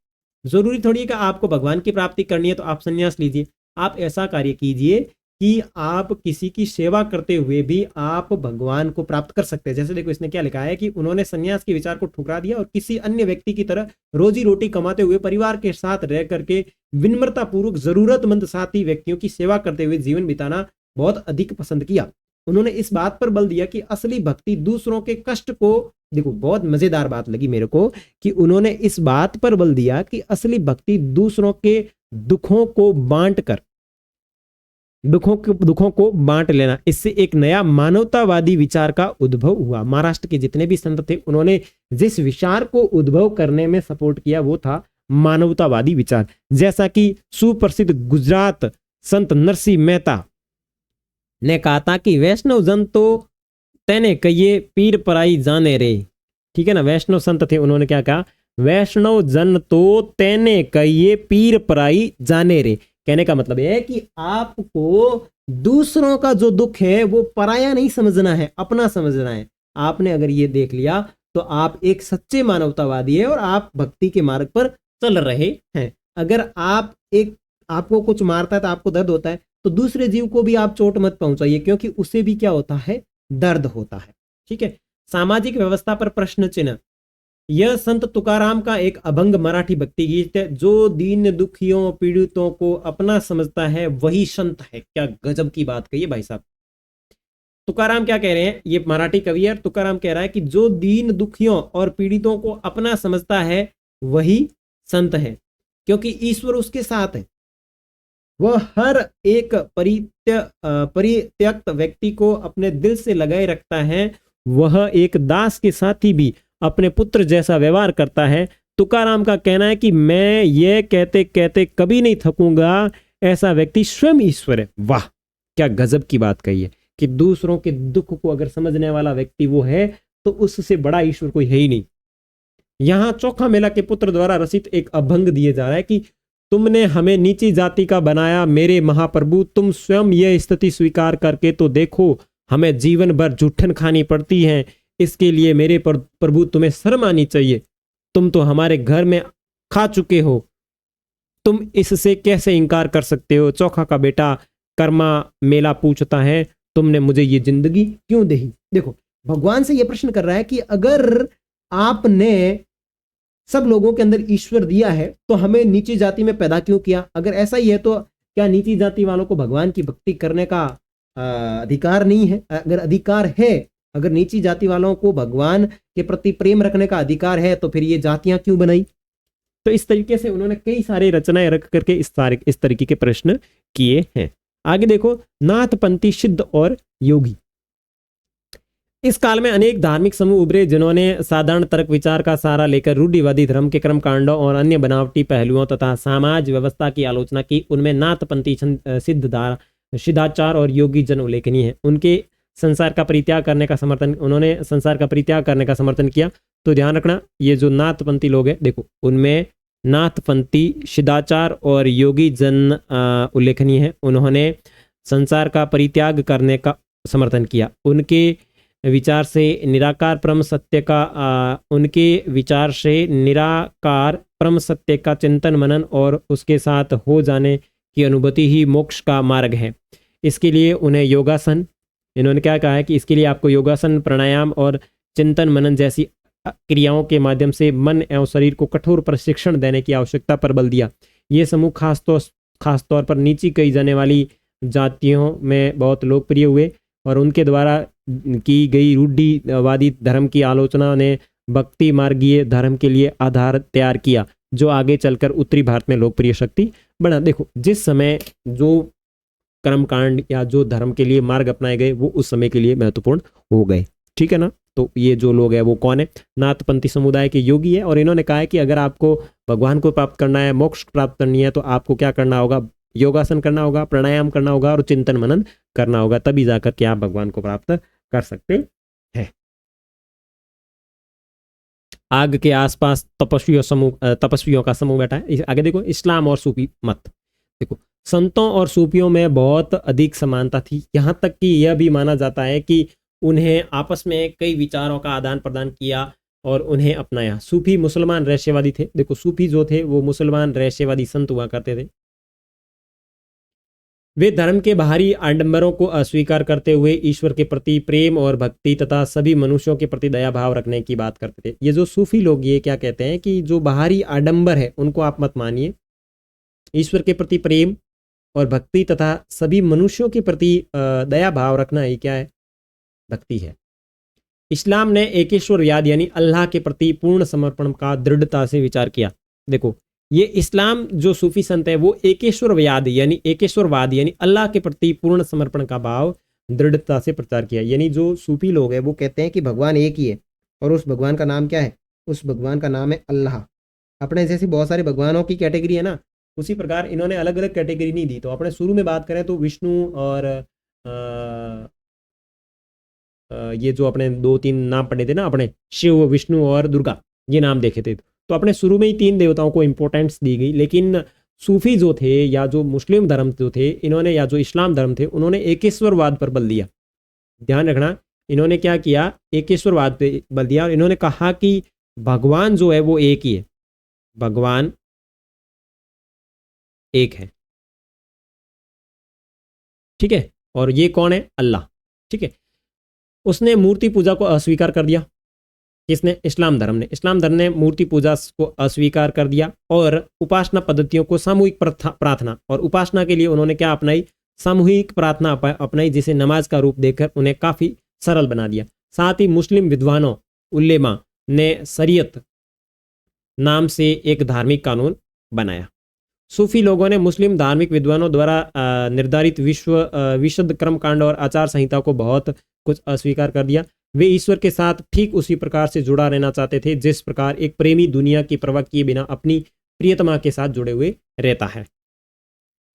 जरूरी थोड़ी है कि आपको भगवान की प्राप्ति करनी है तो आप संन्यास लीजिए। आप ऐसा कार्य कीजिए कि आप किसी की सेवा करते हुए भी आप भगवान को प्राप्त कर सकते हैं। जैसे देखो, इसने क्या लिखा है कि उन्होंने संन्यास के विचार को ठुकरा दिया और किसी अन्य व्यक्ति की तरह रोजी रोटी कमाते हुए परिवार के साथ रह करके विनम्रता पूर्वक जरूरतमंद साथी व्यक्तियों की सेवा करते हुए जीवन बिताना बहुत अधिक पसंद किया। उन्होंने इस बात पर बल दिया कि असली भक्ति दूसरों के कष्ट को, देखो बहुत मजेदार बात लगी मेरे को, कि उन्होंने इस बात पर बल दिया कि असली भक्ति दूसरों के दुखों को बांट लेना। इससे एक नया मानवतावादी विचार का उद्भव हुआ। महाराष्ट्र के जितने भी संत थे, उन्होंने जिस विचार को उद्भव करने में सपोर्ट किया वो था मानवतावादी विचार। जैसा कि सुप्रसिद्ध गुजरात संत नरसिंह मेहता ने कहा था कि वैष्णव जन तो तेने कहिए पीर पराई जाने रे। ठीक है ना, वैष्णव संत थे, उन्होंने क्या कहा? वैष्णव जन तो तेने कहिए पीर पराई जाने रे। कहने का मतलब है कि आपको दूसरों का जो दुख है वो पराया नहीं समझना है, अपना समझना है। आपने अगर ये देख लिया तो आप एक सच्चे मानवतावादी है और आप भक्ति के मार्ग पर चल रहे हैं। अगर आपको कुछ मारता है तो आपको दर्द होता है, तो दूसरे जीव को भी आप चोट मत पहुंचाइए, क्योंकि उसे भी क्या होता है? दर्द होता है। ठीक है, सामाजिक व्यवस्था पर प्रश्न चिन्ह। यह संत तुकाराम का एक अभंग मराठी भक्ति गीत है। जो दीन दुखियों पीड़ितों को अपना समझता है वही संत है। क्या गजब की बात कही है भाई साहब। तुकाराम क्या कह रहे हैं? ये मराठी कवि है, तुकाराम कह रहा है कि जो दीन दुखियों और पीड़ितों को अपना समझता है वही संत है, क्योंकि ईश्वर उसके साथ है। वह हर एक परित्यक्त व्यक्ति को अपने दिल से लगाए रखता है। वह एक दास के साथ ही भी अपने पुत्र जैसा व्यवहार करता है। तुकाराम का कहना है कि मैं ये कहते कहते कभी नहीं थकूंगा, ऐसा व्यक्ति स्वयं ईश्वर है। वाह, क्या गजब की बात कही है कि दूसरों के दुख को अगर समझने वाला व्यक्ति वो है तो उससे बड़ा ईश्वर कोई है ही नहीं। यहां चोखा मेला के पुत्र द्वारा रचित एक अभंग दिए जा रहा है कि तुमने हमें नीची जाति का बनाया मेरे महाप्रभु, तुम स्वयं यह स्थिति स्वीकार करके तो देखो, हमें जीवन भर जूठन खानी पड़ती है। इसके लिए मेरे प्रभु तुम्हें शर्म आनी चाहिए। तुम तो हमारे घर में खा चुके हो, तुम इससे कैसे इनकार कर सकते हो। चौखा का बेटा कर्मा मेला पूछता है, तुमने मुझे ये जिंदगी क्यों दी। देखो, भगवान से ये प्रश्न कर रहा है कि अगर आपने सब लोगों के अंदर ईश्वर दिया है तो हमें नीची जाति में पैदा क्यों किया। अगर ऐसा ही है तो क्या नीची जाति वालों को भगवान की भक्ति करने का अधिकार नहीं है। अगर अधिकार है, अगर नीची जाति वालों को भगवान के प्रति प्रेम रखने का अधिकार है तो फिर ये जातियां क्यों बनाई। तो इस तरीके से उन्होंने कई सारे रचनाएं रख करके इस तरीके के प्रश्न किए हैं। आगे देखो, नाथपंथी सिद्ध और योगी। इस काल में अनेक धार्मिक समूह उभरे जिन्होंने साधारण तर्क विचार का सहारा लेकर रूढ़िवादी धर्म के कर्म कांडों और अन्य बनावटी पहलुओं तथा समाज व्यवस्था की आलोचना की। उनमें नाथपंथी सिद्धाचार और योगी जन उल्लेखनीय है। उन्होंने संसार का परित्याग करने का समर्थन किया। तो ध्यान रखना, ये जो नाथपंथी लोग हैं, देखो उनमें नाथपंथी सिद्धाचार और योगी जन उल्लेखनीय है। उन्होंने संसार का परित्याग करने का समर्थन किया। उनके विचार से निराकार परम सत्य का चिंतन मनन और उसके साथ हो जाने की अनुभूति ही मोक्ष का मार्ग है। इसके लिए उन्हें योगासन, इन्होंने क्या कहा है कि इसके लिए आपको योगासन, प्राणायाम और चिंतन मनन जैसी क्रियाओं के माध्यम से मन एवं शरीर को कठोर प्रशिक्षण देने की आवश्यकता पर बल दिया। ये समूह खासतौर पर नीची कही जाने वाली जातियों में बहुत लोकप्रिय हुए और उनके द्वारा की गई रूढ़िवादी धर्म की आलोचना ने भक्ति मार्गीय धर्म के लिए आधार तैयार किया, जो आगे चलकर उत्तरी भारत में लोकप्रिय शक्ति बना। देखो, जिस समय जो कर्मकांड या जो धर्म के लिए मार्ग अपनाए गए वो उस समय के लिए महत्वपूर्ण हो गए। ठीक है ना। तो ये जो लोग हैं वो कौन है, नाथपंथी समुदाय के योगी है। और इन्होंने कहा है कि अगर आपको भगवान को प्राप्त करना है, मोक्ष प्राप्त करनी है, तो आपको क्या करना होगा, योगासन करना होगा, प्राणायाम करना होगा और चिंतन मनन करना होगा, तभी जाकर के आप भगवान को प्राप्त कर सकते हैं। आग के आसपास तपस्वियों का समूह बैठा है। आगे देखो, इस्लाम और सूफी मत। देखो, संतों और सूफियों में बहुत अधिक समानता थी, यहां तक कि यह भी माना जाता है कि उन्हें आपस में कई विचारों का आदान प्रदान किया और उन्हें अपनाया। सूफी मुसलमान रहस्यवादी थे। देखो, सूफी जो थे वो मुसलमान रहस्यवादी संत हुआ करते थे। वे धर्म के बाहरी आडंबरों को अस्वीकार करते हुए ईश्वर के प्रति प्रेम और भक्ति तथा सभी मनुष्यों के प्रति दया भाव रखने की बात करते थे। ये जो सूफी लोग ये क्या कहते हैं कि जो बाहरी आडंबर है उनको आप मत मानिए, ईश्वर के प्रति प्रेम और भक्ति तथा सभी मनुष्यों के प्रति दया भाव रखना ही क्या है, भक्ति है। इस्लाम ने एकेश्वरवाद यानी अल्लाह के प्रति पूर्ण समर्पण का दृढ़ता से विचार किया। देखो, ये इस्लाम जो सूफी संत है वो एकेश्वरवाद यानी अल्लाह के प्रति पूर्ण समर्पण का भाव दृढ़ता से प्रचार किया। यानी जो सूफी लोग हैं वो कहते हैं कि भगवान एक ही है और उस भगवान का नाम क्या है, उस भगवान का नाम है अल्लाह। अपने जैसी बहुत सारे भगवानों की कैटेगरी है ना, उसी प्रकार इन्होंने अलग अलग कैटेगरी नहीं दी। तो अपने शुरू में बात करें तो विष्णु और ये जो अपने 2-3 नाम पढ़े थे ना, अपने शिव, विष्णु और दुर्गा, ये नाम देखे थे। तो अपने शुरू में ही 3 देवताओं को इंपॉर्टेंस दी गई। लेकिन सूफी जो थे या जो मुस्लिम धर्म जो थे इन्होंने, या जो इस्लाम धर्म थे, उन्होंने एकेश्वरवाद पर बल दिया। ध्यान रखना, इन्होंने क्या किया, एकेश्वरवाद पे बल दिया और इन्होंने कहा कि भगवान जो है वो एक ही है, भगवान एक है। ठीक है, और ये कौन है, अल्लाह। ठीक है, उसने मूर्ति पूजा को अस्वीकार कर दिया। किसने, इस्लाम धर्म ने। इस्लाम धर्म ने मूर्ति पूजा को अस्वीकार कर दिया और उपासना पद्धतियों को सामूहिक प्रार्थना, और उपासना के लिए उन्होंने क्या अपनाई, सामूहिक प्रार्थना अपनाई, जिसे नमाज का रूप देकर उन्हें काफी सरल बना दिया। साथ ही मुस्लिम विद्वानों, उल्लेमा ने शरीयत नाम से एक धार्मिक कानून बनाया। सूफी लोगों ने मुस्लिम धार्मिक विद्वानों द्वारा निर्धारित विशुद्ध कर्मकांड और आचार संहिता को बहुत कुछ अस्वीकार कर दिया। वे ईश्वर के साथ ठीक उसी प्रकार से जुड़ा रहना चाहते थे जिस प्रकार एक प्रेमी दुनिया की परवाह किए बिना अपनी प्रियतमा के साथ जुड़े हुए रहता है।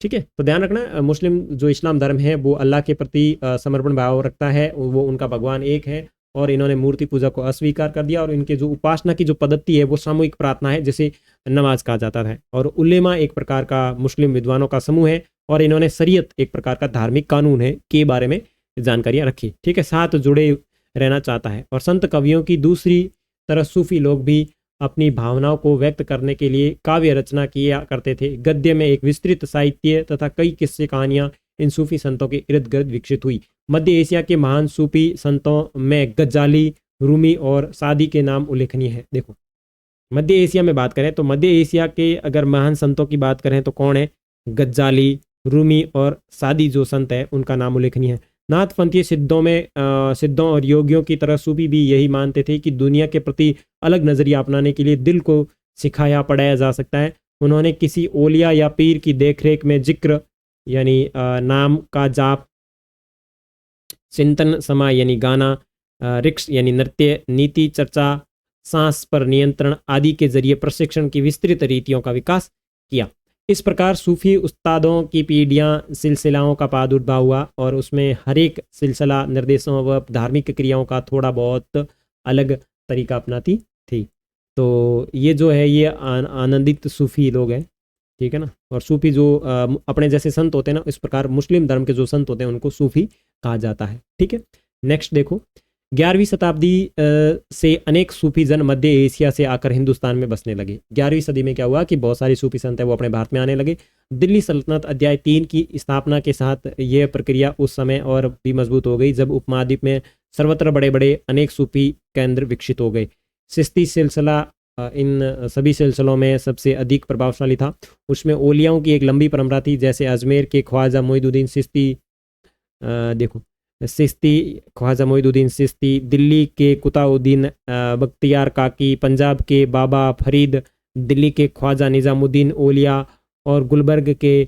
ठीक है, तो ध्यान रखना, मुस्लिम जो इस्लाम धर्म है वो अल्लाह के प्रति समर्पण भाव रखता है, वो उनका भगवान एक है और इन्होंने मूर्ति पूजा को अस्वीकार कर दिया, और इनके जो उपासना की जो पद्धति है वो सामूहिक प्रार्थना है, जिसे नमाज कहा जाता है। और उलेमा एक प्रकार का मुस्लिम विद्वानों का समूह है, और इन्होंने शरीयत एक प्रकार का धार्मिक कानून है के बारे में जानकारियां रखी। ठीक है, साथ जुड़े रहना चाहता है। और संत कवियों की दूसरी तरह सूफी लोग भी अपनी भावनाओं को व्यक्त करने के लिए काव्य रचना किया करते थे। गद्य में एक विस्तृत साहित्य तथा कई किस्से कहानियां इन सूफी संतों के इर्द गिर्द विकसित हुई। मध्य एशिया के महान सूफी संतों में गजाली, रूमी और सादी के नाम उल्लेखनीय है। देखो, मध्य एशिया में बात करें तो मध्य एशिया के अगर महान संतों की बात करें तो कौन है? गजाली, रूमी और सादी जो संत है उनका नाम उल्लेखनीय है। नाथपंथीय सिद्धों और योगियों की तरह सूफी भी यही मानते थे कि दुनिया के प्रति अलग नजरिया अपनाने के लिए दिल को सिखाया पढ़ाया जा सकता है। उन्होंने किसी ओलिया या पीर की देखरेख में जिक्र यानी नाम का जाप, चिंतन समा यानी गाना, रिक्स यानी नृत्य, नीति चर्चा, सांस पर नियंत्रण आदि के जरिए प्रशिक्षण की विस्तृत रीतियों का विकास किया। इस प्रकार सूफी उस्तादों की पीढ़ियां सिलसिलाओं का प्रादुर्भाव हुआ, और उसमें हर एक सिलसिला निर्देशों व धार्मिक क्रियाओं का थोड़ा बहुत अलग तरीका अपनाती थी। तो ये जो है ये आनंदित सूफी लोग हैं, ठीक है ना। और सूफी जो अपने जैसे संत होते हैं ना, इस प्रकार मुस्लिम धर्म के जो संत होते हैं उनको सूफी कहा जाता है। ठीक है, नेक्स्ट देखो, 11वीं शताब्दी से अनेक सूफी जन मध्य एशिया से आकर हिंदुस्तान में बसने लगे। 11वीं सदी में क्या हुआ कि बहुत सारे सूफी संत है वो अपने भारत में आने लगे। दिल्ली सल्तनत अध्याय 3 की स्थापना के साथ यह प्रक्रिया उस समय और भी मजबूत हो गई, जब उपमहाद्वीप में सर्वत्र बड़े बड़े अनेक सूफी केंद्र विकसित हो गए। सिस्ती सिलसिला इन सभी सिलसिलों में सबसे अधिक प्रभावशाली था। उसमें ओलियाओं की एक लंबी परंपरा थी, जैसे अजमेर के ख्वाजा मोइनुद्दीन चिश्ती, देखो चिश्ती, ख्वाजा मोइनुद्दीन चिश्ती, दिल्ली के कुतुबुद्दीन बख्तियार काकी, पंजाब के बाबा फरीद, दिल्ली के ख्वाजा निजामुद्दीन औलिया और गुलबर्ग के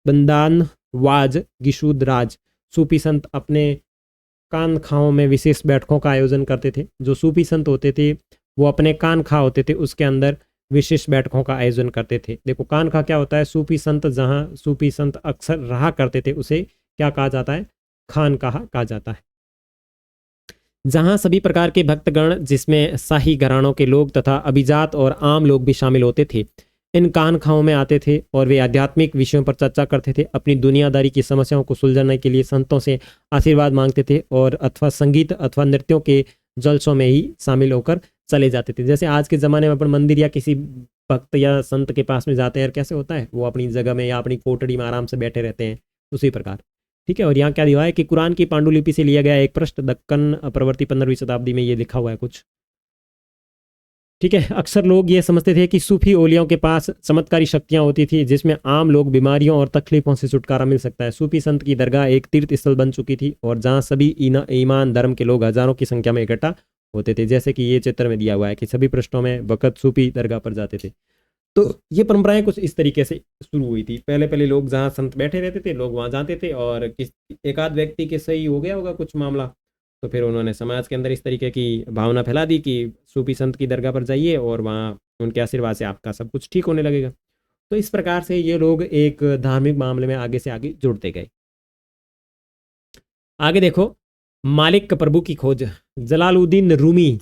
बंदानवाज गिशुद राज सूफी संत अपने कानखाओं में विशेष बैठकों का आयोजन करते थे। जो सूफी संत होते थे वो अपने कानखा होते थे उसके अंदर विशेष बैठकों का आयोजन करते थे। देखो, कानखा क्या होता है? सूफी संत जहाँ सूफी संत अक्सर रहा करते थे उसे क्या कहा जाता है? खानकाह कहा जाता है। जहां सभी प्रकार के भक्तगण, जिसमें शाही घरानों के लोग तथा अभिजात और आम लोग भी शामिल होते थे, इन कानखाओं में आते थे और वे आध्यात्मिक विषयों पर चर्चा करते थे। अपनी दुनियादारी की समस्याओं को सुलझाने के लिए संतों से आशीर्वाद मांगते थे, और अथवा संगीत अथवा नृत्यों के जलसों में ही शामिल होकर चले जाते थे। जैसे आज के ज़माने में अपन मंदिर या किसी भक्त या संत के पास में जाते हैं, कैसे होता है? वो अपनी जगह में या अपनी कोठड़ी में आराम से बैठे रहते हैं, उसी प्रकार। ठीक है, और यहाँ क्या दिया है कि कुरान की पांडुलिपि से लिया गया एक पृष्ठ, दक्कन प्रवृत्ति 15वीं शताब्दी में ये लिखा हुआ है कुछ। ठीक है, अक्सर लोग ये समझते थे कि सूफी ओलियों के पास चमत्कारी शक्तियां होती थी, जिसमें आम लोग बीमारियों और तकलीफों से छुटकारा मिल सकता है। सूफी संत की दरगाह एक तीर्थ स्थल बन चुकी थी, और जहां सभी ईमान धर्म के लोग हजारों की संख्या में इकट्ठा होते थे। जैसे कि ये चित्र में दिया हुआ है कि सभी पृष्ठों में वक़्त सूफी दरगाह पर जाते थे। तो ये परंपराएं कुछ इस तरीके से शुरू हुई थी। पहले लोग जहाँ संत बैठे रहते थे, लोग वहाँ जाते थे, और एक आध व्यक्ति के सही हो गया होगा कुछ मामला, तो फिर उन्होंने समाज के अंदर इस तरीके की भावना फैला दी कि सूफी संत की दरगाह पर जाइए और वहाँ उनके आशीर्वाद से आपका सब कुछ ठीक होने लगेगा। तो इस प्रकार से ये लोग एक धार्मिक मामले में आगे से आगे जुड़ते गए। आगे देखो, मालिक प्रभु की खोज। जलालुद्दीन रूमी,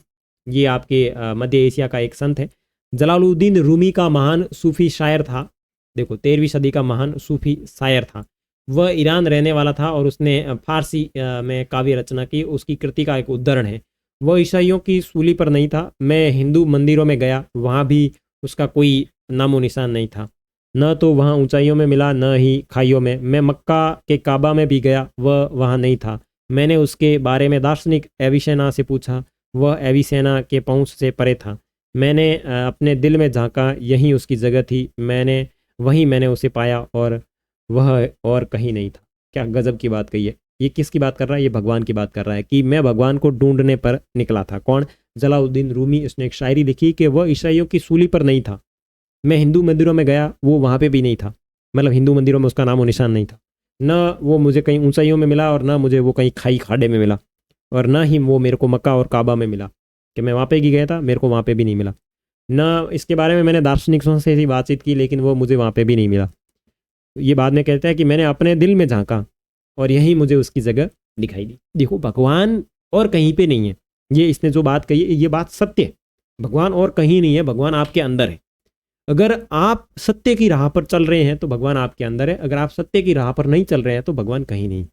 ये आपके मध्य एशिया का एक संत है। जलालुद्दीन रूमी का महान सूफी शायर था। देखो, 13वीं सदी का महान सूफी शायर था। वह ईरान रहने वाला था और उसने फारसी में काव्य रचना की। उसकी कृति का एक उदाहरण है। वह ईसाइयों की सूली पर नहीं था। मैं हिंदू मंदिरों में गया, वहाँ भी उसका कोई नामो निशान नहीं था। न तो वहाँ ऊंचाइयों में मिला, न ही खाइयों में। मैं मक्का के काबा में भी गया, वह वहाँ नहीं था। मैंने उसके बारे में दार्शनिक एविसेना से पूछा, वह एविसेना के पहुँच से परे था। मैंने अपने दिल में झांका, यहीं उसकी जगह थी। मैंने उसे पाया, और वह और कहीं नहीं था। क्या गजब की बात कही है। ये किसकी बात कर रहा है? ये भगवान की बात कर रहा है कि मैं भगवान को ढूंढने पर निकला था। कौन? जलालुद्दीन रूमी। उसने एक शायरी लिखी कि वह ईसाइयों की सूली पर नहीं था। मैं हिंदू मंदिरों में गया, वो वहाँ पे भी नहीं था। मतलब हिंदू मंदिरों में उसका नामो निशान नहीं था। न वो मुझे कहीं ऊंचाइयों में मिला, और न मुझे वो कहीं खाई खाड़े में मिला, और न ही वो मेरे को मक्का और काबा में मिला कि मैं वहाँ पे ही गया था, मेरे को वहाँ पे भी नहीं मिला। न इसके बारे में मैंने दार्शनिकों से ही बातचीत की, लेकिन वो मुझे वहाँ पे भी नहीं मिला। ये बाद में कहता है कि मैंने अपने दिल में झांका, और यहीं मुझे उसकी जगह दिखाई दी। देखो भगवान और कहीं पे नहीं है, ये इसने जो बात कही ये बात सत्य है। भगवान और कहीं नहीं है, भगवान आपके अंदर है। अगर आप सत्य की राह पर चल रहे हैं तो भगवान आपके अंदर है, अगर आप सत्य की राह पर नहीं चल रहे हैं तो भगवान कहीं नहीं।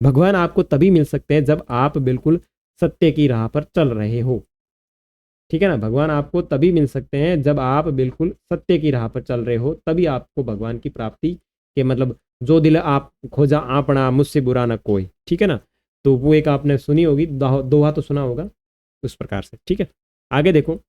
भगवान आपको तभी मिल सकते हैं जब आप बिल्कुल सत्य की राह पर चल रहे हो, ठीक है ना। भगवान आपको तभी मिल सकते हैं जब आप बिल्कुल सत्य की राह पर चल रहे हो, तभी आपको भगवान की प्राप्ति के मतलब जो दिल आप खोजा आपना मुझसे बुरा ना कोई, ठीक है ना। तो वो एक आपने सुनी होगी दोहा तो सुना होगा उस प्रकार से, ठीक है। आगे देखो,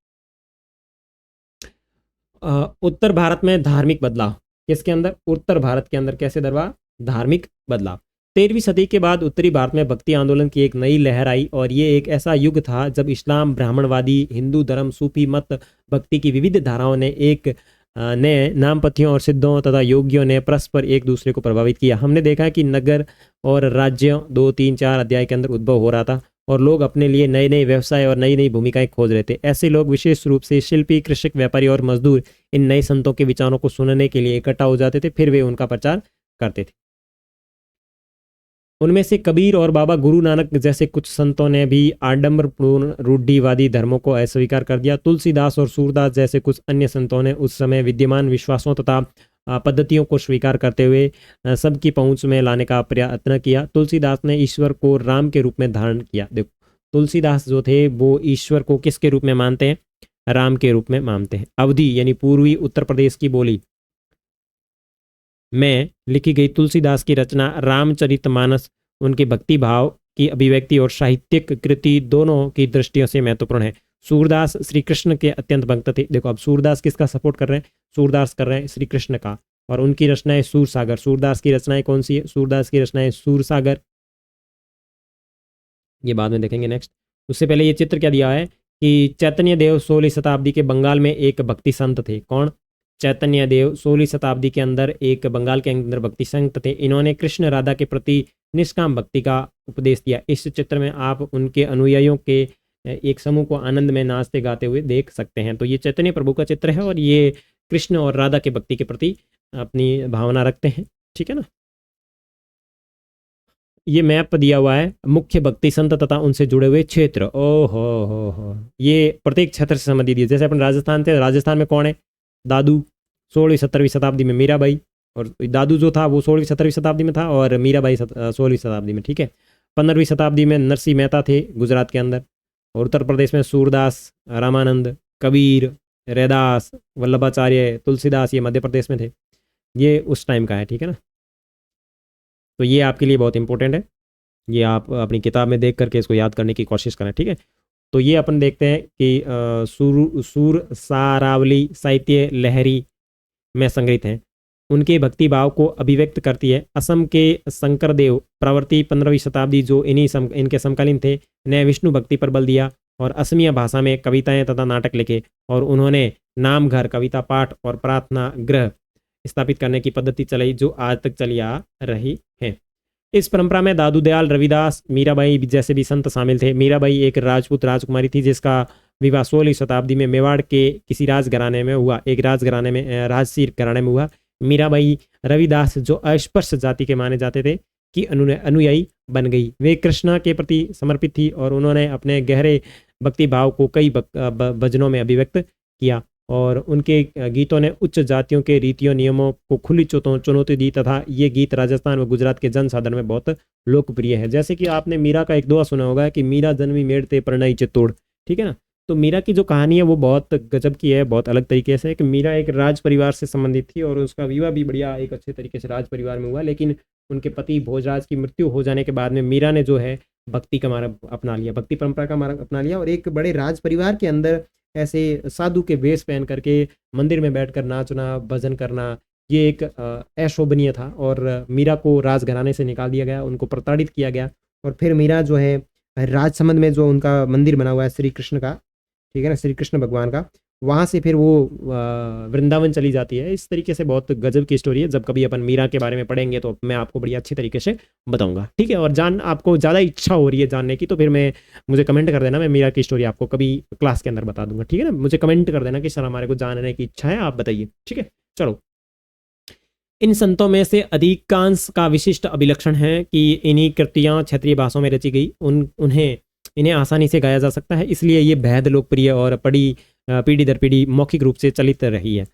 उत्तर भारत में धार्मिक बदलाव। किसके अंदर? उत्तर भारत के अंदर कैसे दरबार धार्मिक बदलाव। 13वीं सदी के बाद उत्तरी भारत में भक्ति आंदोलन की एक नई लहर आई और ये एक ऐसा युग था जब इस्लाम, ब्राह्मणवादी, हिंदू धर्म, सूफी मत, भक्ति की विविध धाराओं ने ने नामपथियों और सिद्धों तथा योगियों ने परस्पर एक दूसरे को प्रभावित किया। हमने देखा कि नगर और राज्य 2, 3, 4 अध्याय के अंदर उद्भव हो रहा था और लोग अपने लिए नए नए व्यवसाय और नई नई भूमिकाएं खोज रहे थे। ऐसे लोग विशेष रूप से शिल्पी, कृषक, व्यापारी और मजदूर इन नए संतों के विचारों को सुनने के लिए इकट्ठा हो जाते थे, फिर वे उनका प्रचार करते थे। उनमें से कबीर और बाबा गुरु नानक जैसे कुछ संतों ने भी आडंबरपूर्ण रूढ़िवादी धर्मों को अस्वीकार कर दिया। तुलसीदास और सूरदास जैसे कुछ अन्य संतों ने उस समय विद्यमान विश्वासों तथा पद्धतियों को स्वीकार करते हुए सबकी पहुंच में लाने का प्रयत्न किया। तुलसीदास ने ईश्वर को राम के रूप में धारण किया। देखो तुलसीदास जो थे वो ईश्वर को किसके रूप में मानते हैं? राम के रूप में मानते हैं। अवधी यानी पूर्वी उत्तर प्रदेश की बोली में लिखी गई तुलसीदास की रचना रामचरितमानस उनके भक्ति भाव की अभिव्यक्ति और साहित्यिक कृति दोनों की दृष्टियों से महत्वपूर्ण है। सूरदास श्री कृष्ण के अत्यंत भक्त थे। देखो अब सूरदास किसका सपोर्ट कर रहे हैं? सूरदास कर रहे हैं श्री कृष्ण का, और उनकी रचनाएं सूर सागर। सूरदास की रचनाएं कौन सी है? सूरदास की रचनाएं सूर सागर, ये बाद में देखेंगे नेक्स्ट। उससे पहले ये चित्र क्या दिया है कि चैतन्य देव 16वीं शताब्दी के बंगाल में एक भक्ति संत थे। कौन? चैतन्य देव 16वीं शताब्दी के अंदर एक बंगाल के अंदर भक्ति संत थे। इन्होंने कृष्ण राधा के प्रति निष्काम भक्ति का उपदेश दिया। इस चित्र में आप उनके अनुयायियों के एक समूह को आनंद में नाचते गाते हुए देख सकते हैं। तो ये चैतन्य प्रभु का चित्र है और ये कृष्ण और राधा के भक्ति के प्रति अपनी भावना रखते हैं, ठीक है ना। ये मैप दिया हुआ है मुख्य भक्ति संत तथा उनसे जुड़े हुए क्षेत्र। हो, ये प्रत्येक क्षेत्र से संबंधित है। जैसे अपन राजस्थान थे, राजस्थान में कौन है? दादू 16वीं 17वीं शताब्दी में मीराबाई, और दादू जो था वो 16वीं 17वीं शताब्दी में था और मीराबाई 16वीं शताब्दी में, ठीक है। 15वीं शताब्दी में नरसिंह मेहता थे गुजरात के अंदर, और उत्तर प्रदेश में सूरदास, रामानंद, कबीर, रैदास, वल्लभाचार्य, तुलसीदास, ये मध्य प्रदेश में थे। ये उस टाइम का है, ठीक है ना। तो ये आपके लिए बहुत इंपॉर्टेंट है, ये आप अपनी किताब में देख करके इसको याद करने की कोशिश करें, ठीक है। तो ये अपन देखते हैं कि सूर सारावली साहित्य लहरी में संग्रहित हैं। उनके भक्ति भाव को अभिव्यक्त करती है। असम के शंकरदेव प्रवर्ती 15वीं शताब्दी जो इनके समकालीन थे, ने विष्णु भक्ति पर बल दिया और असमिया भाषा में कविताएं तथा नाटक लिखे, और उन्होंने नाम घर, कविता पाठ और प्रार्थना गृह स्थापित करने की पद्धति चलाई जो आज तक चली आ रही है। इस परंपरा में दादू दयाल, रविदास, मीराबाई जैसे भी संत शामिल थे। मीराबाई एक राजपूत राजकुमारी थी जिसका विवाह 16वीं शताब्दी में मेवाड़ के किसी राजघराने में हुआ, एक राजघराने में राजसी घराने में हुआ। मीराबाई रविदास जो अस्पृश्य जाति के माने जाते थे कि अनुयायी बन गई। वे कृष्णा के प्रति समर्पित थी और उन्होंने अपने गहरे भक्ति भाव को कई भजनों में अभिव्यक्त किया, और उनके गीतों ने उच्च जातियों के रीतियों नियमों को खुली चुनौती दी तथा ये गीत राजस्थान व गुजरात के जनसाधारण में बहुत लोकप्रिय है। जैसे कि आपने मीरा का एक दोहा सुना होगा कि मीरा जन्मी मेड़ते प्रणय चित्तौड़, ठीक है ना। तो मीरा की जो कहानी है वो बहुत गजब की है, बहुत अलग तरीके से, कि मीरा एक राज परिवार से संबंधित थी और उसका विवाह भी बढ़िया एक अच्छे तरीके से राज परिवार में हुआ, लेकिन उनके पति भोजराज की मृत्यु हो जाने के बाद में मीरा ने जो है भक्ति का मार्ग अपना लिया, भक्ति परंपरा का मार्ग अपना लिया, और एक बड़े राज परिवार के अंदर ऐसे साधु के वेश पहन करके मंदिर में बैठकर नाचना, भजन करना, ये एक अशोभनीय था। और मीरा को राजघराने से निकाल दिया गया, उनको प्रताड़ित किया गया, और फिर मीरा जो है राजसमंद में जो उनका मंदिर बना हुआ है श्री कृष्ण का, ठीक है ना, श्री कृष्ण भगवान का, वहाँ से फिर वो वृंदावन चली जाती है। इस तरीके से बहुत गजब की स्टोरी है। जब कभी अपन मीरा के बारे में पढ़ेंगे तो मैं आपको बड़ी अच्छी तरीके से बताऊंगा, ठीक है। और आपको ज़्यादा इच्छा हो रही है जानने की तो फिर मुझे कमेंट कर देना, मैं मीरा की स्टोरी आपको कभी क्लास के अंदर बता दूंगा, ठीक है ना। मुझे कमेंट कर देना कि सर हमारे को जानने की इच्छा है, आप बताइए, ठीक है। चलो इन संतों में से अधिकांश का विशिष्ट अभिलक्षण है कि इन्हीं कृतियां क्षेत्रीय भाषाओं में रची गई, इन्हें आसानी से गाया जा सकता है, इसलिए ये बेहद लोकप्रिय और पीढ़ी दर पीढ़ी मौखिक रूप से चलित रही है।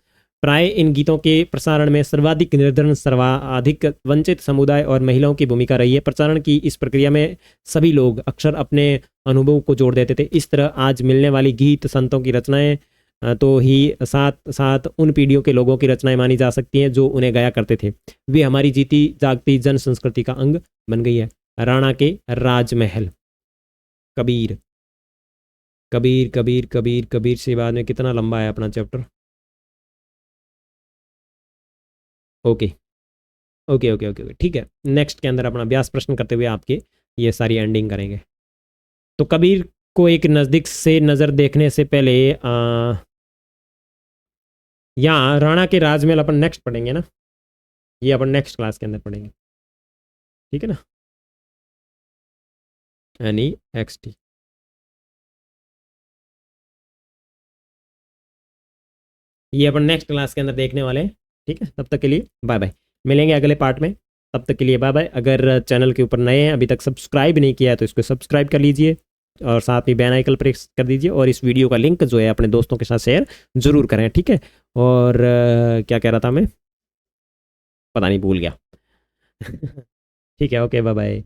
प्राय इन गीतों के प्रसारण में सर्वाधिक निर्धन, सर्वाधिक वंचित समुदाय और महिलाओं की भूमिका रही है। प्रसारण की इस प्रक्रिया में सभी लोग अक्सर अपने अनुभव को जोड़ देते थे। इस तरह आज मिलने वाली गीत संतों की रचनाएं तो ही साथ साथ उन पीढ़ियों के लोगों की रचनाएं मानी जा सकती हैं जो उन्हें गाया करते थे। वे हमारी जीती जागती जन संस्कृति का अंग बन गई है। राणा के राजमहल। कबीर कबीर कबीर कबीर कबीर से बाद में कितना लंबा है अपना chapter. Okay okay okay okay ठीक है। नेक्स्ट के अंदर अपना व्यास प्रश्न करते हुए आपके ये सारी एंडिंग करेंगे। तो कबीर को एक नज़दीक से नज़र देखने से पहले यहाँ राणा के राजमहल अपन नेक्स्ट पढ़ेंगे ना, ये अपन नेक्स्ट क्लास के अंदर पढ़ेंगे, ठीक है ना। NEXT। ये अपन नेक्स्ट क्लास के अंदर देखने वाले हैं, ठीक है। तब तक के लिए बाय बाय, मिलेंगे अगले पार्ट में। तब तक के लिए बाय बाय। अगर चैनल के ऊपर नए हैं, अभी तक सब्सक्राइब नहीं किया है तो इसको सब्सक्राइब कर लीजिए और साथ में बेल आइकन प्रेस कर दीजिए और इस वीडियो का लिंक जो है अपने दोस्तों के साथ शेयर जरूर करें, ठीक है। और क्या कह रहा था मैं, पता नहीं, भूल गया। ठीक है, ओके बाय बाय।